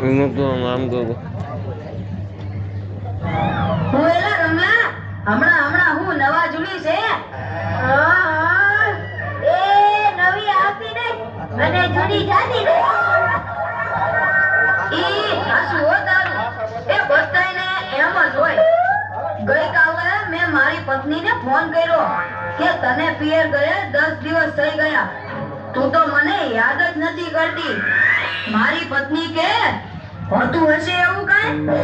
એનું તો નામ કહો. હું એલા રમલા હમણાં હું નવા જૂની છે એ નવી આપી ને અને જૂની જાતી ને ઈ સાસુ હોતાનું એ બધાયને એમ જ હોય. ગઈકાલે મેં મારી પત્નીને ફોન કર્યો કે તને પિયર ગયે 10 દિવસ થઈ ગયા, તું તો મને યાદ જ નથી કરતી. મારી પત્ની કે હોતું હશે એવું કાંઈ?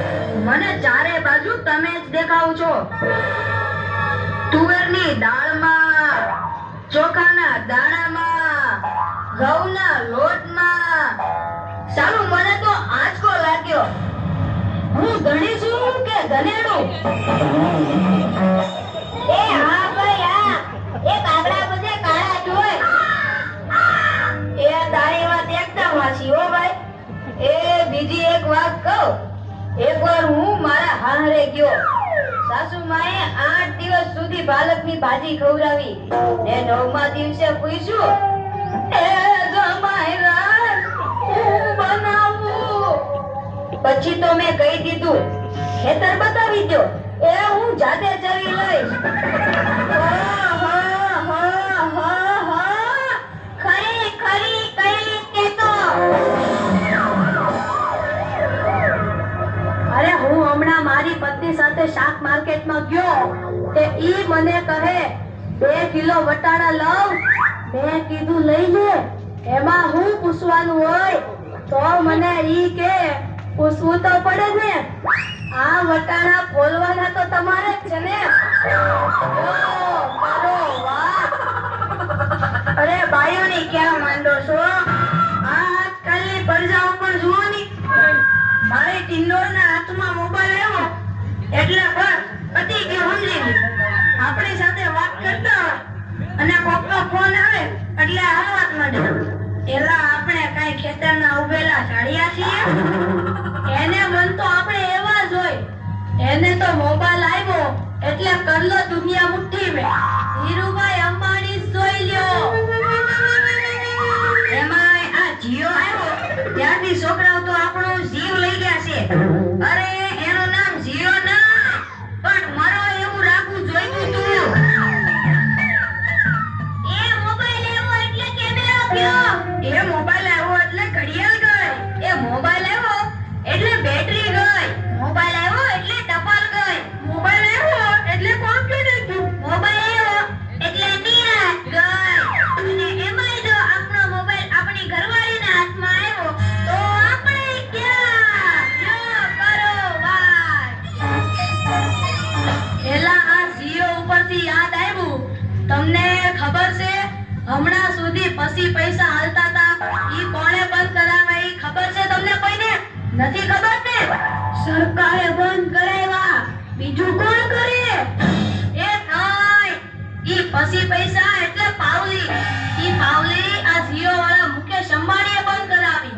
મને ચારે બાજુ તમે જ દેખાવ છો. તુવેરની દાળમાં, ચોખાના દાણામાં, ઘઉંના લોટમાં. સાલું મને તો આંચકો લાગ્યો. હું ધણી છું કે ધનેડું? એ હા ભાઈ હા, એ કાગડા બધે કાળા જ હોય. એ તારી વાત એકદમ સાચી હો ભાઈ. એ બીજી એક વાત કહું. એકવાર હું મારા હાહરે ગયો. સાસુમાએ 8 દિવસ સુધી પાલકની ભાજી ખવડાવી ને 9મા દિવસે પૂછ્યું, એ જમાઈરા હું બનાવું? પછી તો મેં કહી દીધું, ખેતર બતાવી દો, એ હું જાતે ચરી લઈશ. ખરી ખરી કઈ કે તો અરે હું હમણાં મારી પત્ની સાથે શાક માર્કેટમાં ગયો તે ઈ મને કહે 2 કિલો વટાણા લઉં. મેં કીધું લઈ લે, એમાં હું પૂછવાનું હોય? તો મને ઈ કે પૂછવું તો પડે ને, આ વટાણા ફોલવાના તો તમારે જ છે ને. અરે બાયોની ક્યાં માંડો છો? આજકાલની પરજાઓ પણ જુઓ ની. મારે ટિંડોરના હાથમાં મોબાઈલ આવ્યો એટલે બસ પતી ગયું સમજી ગયું. આપણી સાથે વાત કરતા અને કોકનો ફોન આવે એટલે હાલવાત માંડે. એલા આપણે કઈ ખેતરના ઉભેલા ઝાડિયા છીએ? એને મન તો આપણે એવા જ હોય. એને તો મોબાઈલ આવ્યો એટલે કરલો દુનિયા મુઠ્ઠી મે. ધીરુભાઈ અંબાણી જોઈ લ્યો. એમાં આ જીઓ આવ્યો ત્યારથી છોકરાઓ તો આપણો જીવ લઈ ગયા છે. અરે એનું નામ જીઓ ના પણ મારો એવું રાખવું જોઈતું તું. એ મોબાઈલ આવ્યો એટલે કેમેરો ગયો. એ મોબાઈલ આવ્યો એટલે ઘડિયાળ ગઈ. એ મોબાઈલ આવ્યો એટલે બેટરી ગઈ. મોબાઈલ આવ્યો એટલે ટપાલ ગઈ. મોબાઈલ આવ્યો એટલે કોમ્પ્યુટર ગયું. મોબાઈલ આવ્યો એટલે નિરાશ ગઈ. અને એમાંય જો આપણો મોબાઈલ આપણી ઘરવાળીના હાથમાં આવ્યો તો આપણે ક્યાં યો કરો વાત. એલા આ જીઓ ઉપરથી યાદ આવ્યું, તમને ખબર છે હમણાં સુધી પછી પૈસા હાલતા હતા ઈ કોણે બંધ કરાવ્યા? ઈ ખબર છે તમને કોઈને? નથી ખબર ને? સરકારે બંધ કરાવ્યા. બીજું કોણ કરે? એ નહીં, ઈ પછી પૈસા એટલે પાવલી. ઈ પાવલી આ જીઓ વાળા મુકેશ અંબાણીએ બંધ કરાવી.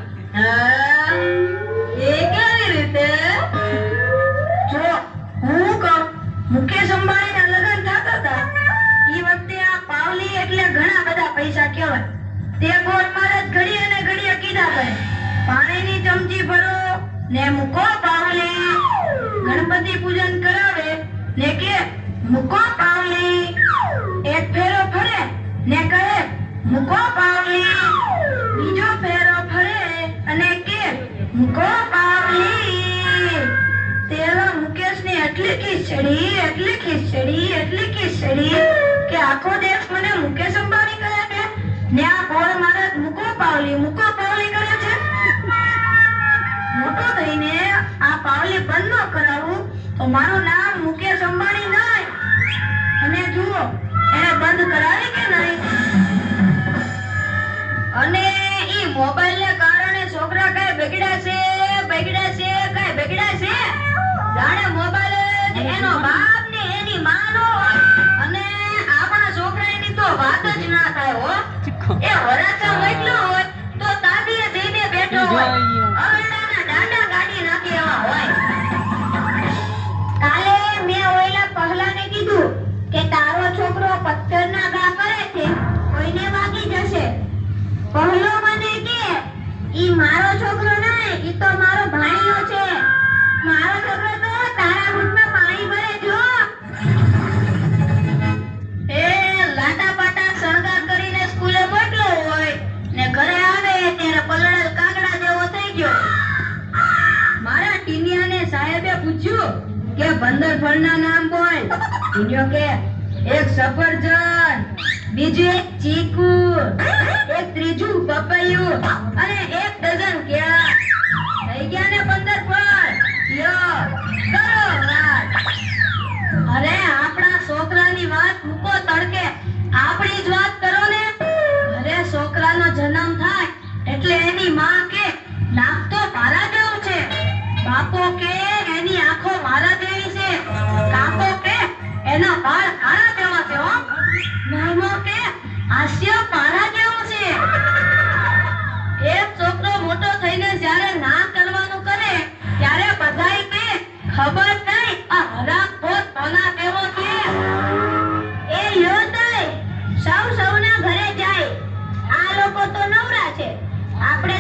એ કેવી રીતે? જો હું કહું, મુકેશ અંબાણીના લગ્ન થતા હતા ઈ વખતે આ પાવલી એટલે ઘણા બધા પૈસા કહેવાય. તે ગોળ મારે ઘડીએ ને ઘડીએ કીધા કરે, પાણીની ચમચી ભરો ને મૂકો પાવલી. ગણપતિ પૂજન કરાવે ને કે મૂકો પાવલી. એક ફેરો ફરે ને કહે મૂકો પાવલી. બીજો ફેરો ફરે અને કે મૂકો પાવલી. તેલા મુકેશની એટલી ખીચડી કે આખો દેશ મને મુકેશ અંબાણી કહે છે ને આ ગોળ મહારાજ મૂકો પાવલી કરે છે. મોટો થઈને આ પાવલી બંધ ન કરાવું તો મારું નામ મુકેશ અંબાણી નહીં. અને જુઓ એને બંધ કરાવી કે નહીં. અને ઈ મોબાઈલને કારણે છોકરા કઈ બગડ્યા છે. જાણે મોબાઈલ જ એનો બાપ ને એની માં નો હોય. અને આપણા છોકરાની તો વાત જ ના થાય હો. એ વરાછા મોકલો હોય તો તાબીએ જઈને બેઠો હોય. અરડાના ડાંડા ગાડી નાખી એવા હોય. કાલે મેં ઓયલા પહલાને કીધું કે તારો છોકરો પથ્થરના ઘા કરે છે, કોઈને વાગી જશે. પહલો મને કે ઈ મારો છોકરો ના નહીં, ઈ તો મારો ભાણિયો છે. મારો છોકરો તો તારા દૂધમાં પાણી ભરે જો. એ લાટા પાટા શણગાર કરીને સ્કૂલે મોકલો હોય ને ઘરે આવે ત્યારે પલળેલ કાગડા જેવો થઈ ગયો. મારા ટીનિયાને સાહેબે પૂછ્યું કે 15 ફળના નામ બોલ. ટીનિયો કે એક સફરજન, બીજું એક ચીકુ, એક ત્રીજું પપૈયું અને એક ડઝન કેળા. થઈ ગયા ને 15 ફળ. લ્યો કરો વાત. અરે આપણા છોકરાની વાત મૂકો તડકે, આપણી જ વાત કરો ને. અરે છોકરાનો જન્મ થાય એટલે એની માં કે નાક તો મારા જેવું છે, બાપો કે એની આંખો મારા જેવી છે, કાકો કે એના વાળ આના જેવા છે હો, મામો કે હાસ્ય મારા જેવું છે. એક છોકરો મોટો થઈને જ્યારે ના કરવાનું કરે ત્યારે બધાય કે ખબર નહીં આ હરામખોર કોના જેવો છે. એ યોદાય સૌના ઘરે જાય, આ લોકો તો નવરા છે, આપણે